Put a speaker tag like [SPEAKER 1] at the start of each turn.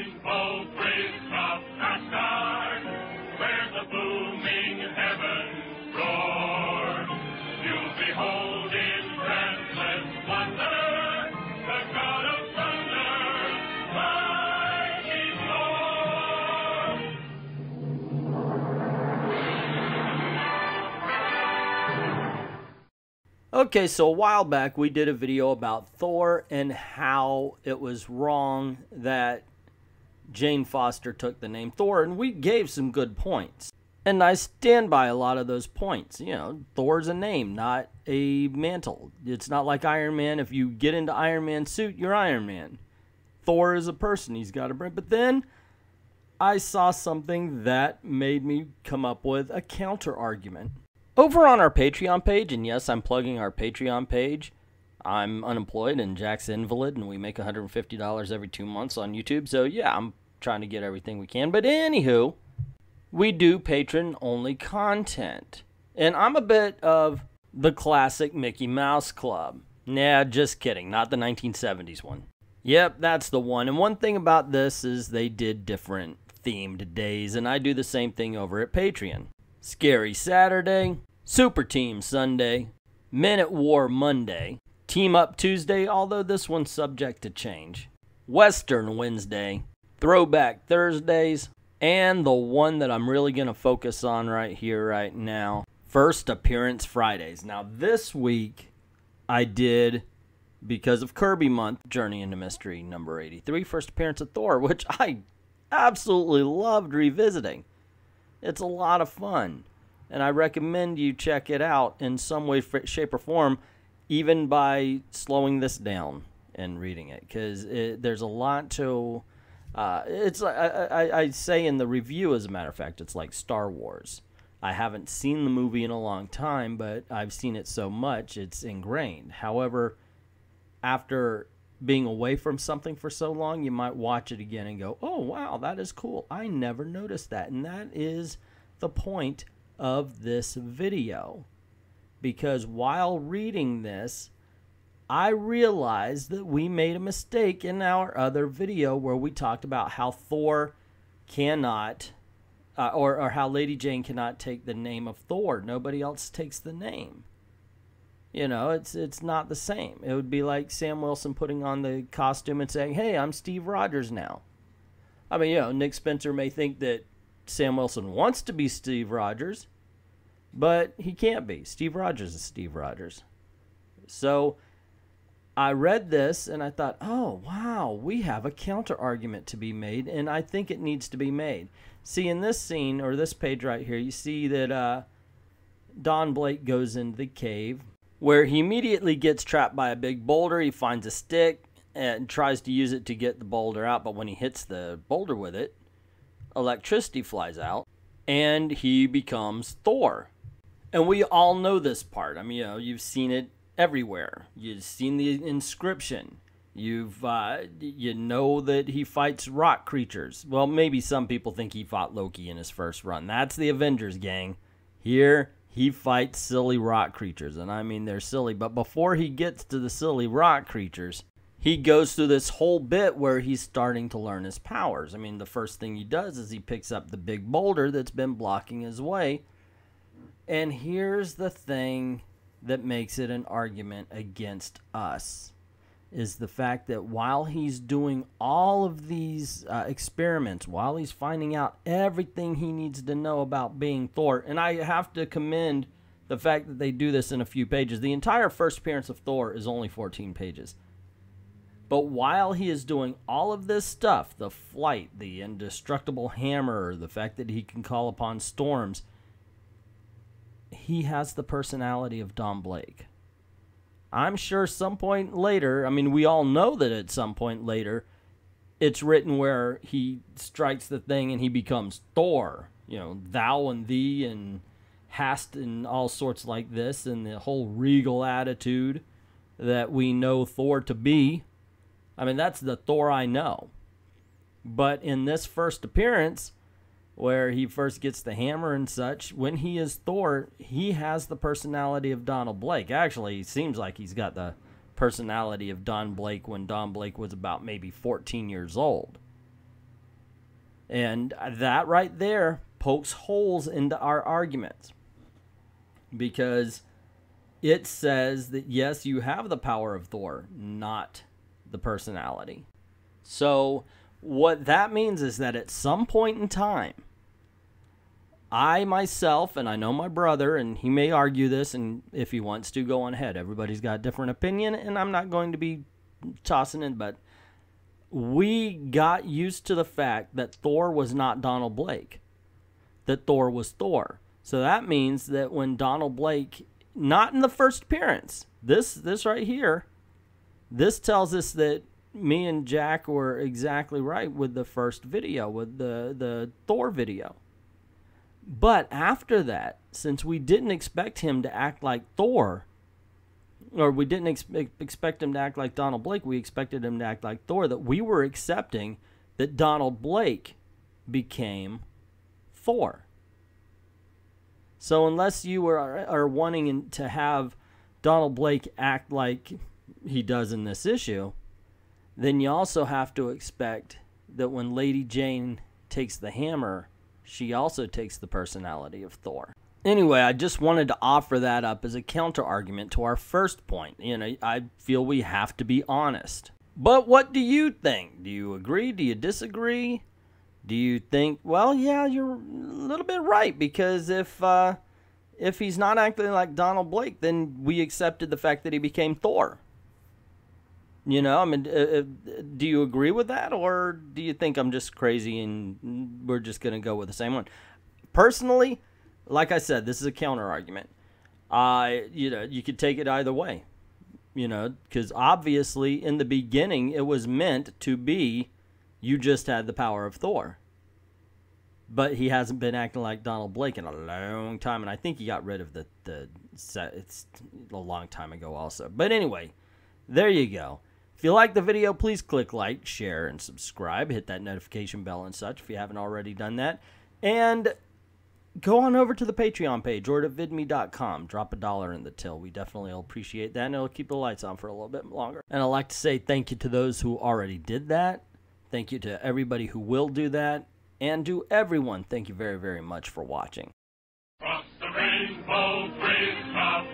[SPEAKER 1] rainbow crisscross Asgard, where the booming heavens roar. You'll behold in breathless wonder the God of thunder, mighty Thor.
[SPEAKER 2] Okay, so a while back we did a video about Thor and how it was wrong that Jane Foster took the name Thor, and we gave some good points. And I stand by a lot of those points. You know, Thor's a name, not a mantle. It's not like Iron Man. If you get into Iron Man's suit, you're Iron Man. Thor is a person. He's got a brain. But then I saw something that made me come up with a counter argument. Over on our Patreon page, and yes, I'm plugging our Patreon page. I'm unemployed and Jack's invalid, and we make $150 every 2 months on YouTube. So yeah, I'm trying to get everything we can. But anywho, we do patron-only content. And I'm a bit of the classic Mickey Mouse Club. Nah, just kidding. Not the 1970s one. Yep, that's the one. And one thing about this is they did different themed days, and I do the same thing over at Patreon. Scary Saturday, Super Team Sunday, Men at War Monday, Team Up Tuesday, although this one's subject to change, Western Wednesday, Throwback Thursdays, and the one that I'm really going to focus on right here, right now, First Appearance Fridays. Now this week I did, because of Kirby Month, Journey into Mystery number 83, First Appearance of Thor, which I absolutely loved revisiting. It's a lot of fun, and I recommend you check it out in some way, shape, or form, even by slowing this down and reading it, because there's a lot to... I say in the review, as a matter of fact, it's like Star Wars. I haven't seen the movie in a long time, but I've seen it so much, it's ingrained. However, after being away from something for so long, you might watch it again and go, oh, wow, that is cool. I never noticed that. And that is the point of this video. Because while reading this, I realized that we made a mistake in our other video where we talked about how Thor cannot, or how Lady Jane cannot take the name of Thor. Nobody else takes the name. You know, it's not the same. It would be like Sam Wilson putting on the costume and saying, hey, I'm Steve Rogers now. I mean, you know, Nick Spencer may think that Sam Wilson wants to be Steve Rogers, but he can't be. Steve Rogers is Steve Rogers. So I read this and I thought, oh, wow, we have a counter argument to be made, and I think it needs to be made. See, in this scene, or this page right here, you see that Don Blake goes into the cave, where he immediately gets trapped by a big boulder. He finds a stick and tries to use it to get the boulder out, but when he hits the boulder with it, electricity flies out, and he becomes Thor. And we all know this part. I mean, you know, you've seen it everywhere. You've seen the inscription. You know that he fights rock creatures. Well, maybe some people think he fought Loki in his first run. That's the Avengers, gang. Here, he fights silly rock creatures, and I mean they're silly, but before he gets to the silly rock creatures, he goes through this whole bit where he's starting to learn his powers. I mean, the first thing he does is he picks up the big boulder that's been blocking his way, and here's the thing that makes it an argument against us, is the fact that while he's doing all of these experiments, while he's finding out everything he needs to know about being Thor, and I have to commend the fact that they do this in a few pages. The entire first appearance of Thor is only 14 pages. But while he is doing all of this stuff, the flight, the indestructible hammer, the fact that he can call upon storms, he has the personality of Don Blake. I'm sure some point later, I mean, we all know that at some point later, it's written where he strikes the thing and he becomes Thor. You know, thou and thee and hast and all sorts like this, and the whole regal attitude that we know Thor to be. I mean, that's the Thor I know. But in this first appearance, where he first gets the hammer and such, when he is Thor, he has the personality of Donald Blake. Actually, it seems like he's got the personality of Don Blake when Don Blake was about maybe 14 years old. And that right there pokes holes into our arguments, because it says that, yes, you have the power of Thor, not the personality. So what that means is that at some point in time, I myself, and I know my brother, and he may argue this, and if he wants to, go on ahead. Everybody's got a different opinion, and I'm not going to be tossing it, but we got used to the fact that Thor was not Donald Blake, that Thor was Thor. So that means that when Donald Blake, not in the first appearance, this right here, this tells us that me and Jack were exactly right with the first video, with the Thor video. But after that, since we didn't expect him to act like Thor, or we didn't expect him to act like Donald Blake, we expected him to act like Thor, that we were accepting that Donald Blake became Thor. So unless you are wanting to have Donald Blake act like he does in this issue, then you also have to expect that when Lady Jane takes the hammer, she also takes the personality of Thor. Anyway, I just wanted to offer that up as a counter-argument to our first point. You know, I feel we have to be honest. But what do you think? Do you agree? Do you disagree? Do you think, well, yeah, you're a little bit right, because if he's not acting like Donald Blake, then we accepted the fact that he became Thor. You know, I mean, do you agree with that, or do you think I'm just crazy and we're just going to go with the same one? Personally, like I said, this is a counter argument. You know, you could take it either way. You know, because obviously in the beginning it was meant to be you just had the power of Thor. But he hasn't been acting like Donald Blake in a long time, and I think he got rid of the set. It's a long time ago also. But anyway, there you go. If you like the video, please click like, share, and subscribe. Hit that notification bell and such if you haven't already done that. And go on over to the Patreon page or to vidme.com. Drop $1 in the till. We definitely will appreciate that, and it'll keep the lights on for a little bit longer. And I'd like to say thank you to those who already did that. Thank you to everybody who will do that. And to everyone, thank you very, very much for watching.
[SPEAKER 1] Across the rainbow, bridge of